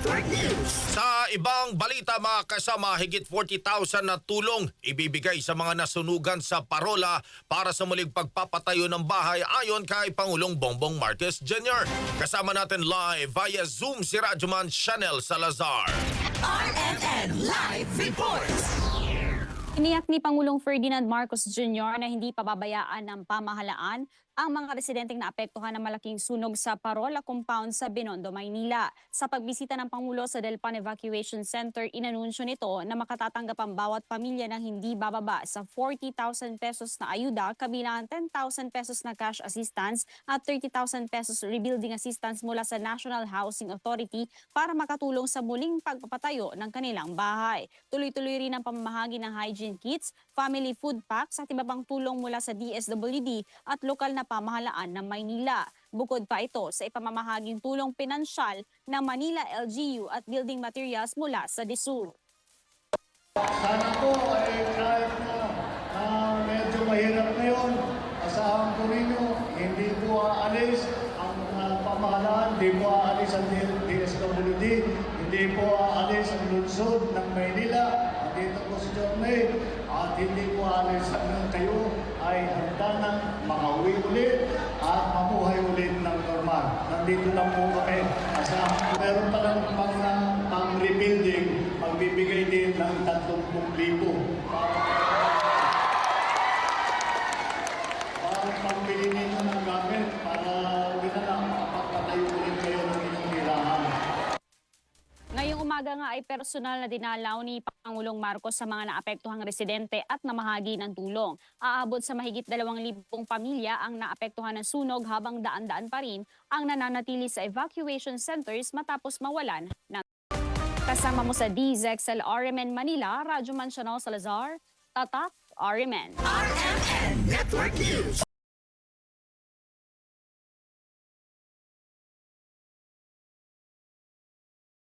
Network News. Sa ibang balita mga kasama, higit 40,000 na tulong ibibigay sa mga nasunugan sa Parola para sa muling pagpapatayo ng bahay ayon kay Pangulong Bongbong Marcos Jr. Kasama natin live via Zoom si Radyoman Chanel Salazar. RMN Live Reports. Iniyak ni Pangulong Ferdinand Marcos Jr. na hindi pababayaan ng pamahalaan ang mga residenteng naapektuhan ng malaking sunog sa Parola Compound sa Binondo, Maynila. Sa pagbisita ng Pangulo sa Delpan Evacuation Center, inanunsyo nito na makatatanggap ang bawat pamilya ng hindi bababa sa 40,000 pesos na ayuda, kabilang 10,000 pesos na cash assistance at 30,000 pesos rebuilding assistance mula sa National Housing Authority para makatulong sa muling pagpapatayo ng kanilang bahay. Tuloy-tuloy rin ang pamamahagi ng hygiene kits, family food packs at iba pang tulong mula sa DSWD at lokal na pamahalaan ng Maynila. Bukod pa ito sa ipamamahaging tulong pinansyal ng Manila LGU at building materials mula sa DSUR. Sana po ay kahit na medyo mahirap ngayon, asahan ko ninyo, hindi po aalis ang pamahalaan, hindi po aalis ang DSWD, hindi po aalis ang lungsod ng Maynila, dito po si John May, at hindi po aalis hanggang kayo ay handa nang makauwi ulit at mamuhay ulit ng normal. Nandito lang po kami. Meron pa lang pang-rebuilding, magbibigay din ng 30,000 para pambili ninyo ng gamit para hindi na lang mapagpatayo ulit kayo ng inyong tirahan. Ngayong umaga nga ay personal na dinalaw ni Pangulong Marcos sa mga naapektuhang residente at namahagi ng tulong. Aabot sa mahigit 2,000 pamilya ang naapektuhan ng sunog habang daan-daan pa rin ang nananatili sa evacuation centers matapos mawalan ng. Kasama mo sa DZXL RMN Manila, Radyoman Chanel Salazar, Tatak RMN. RMN Network News.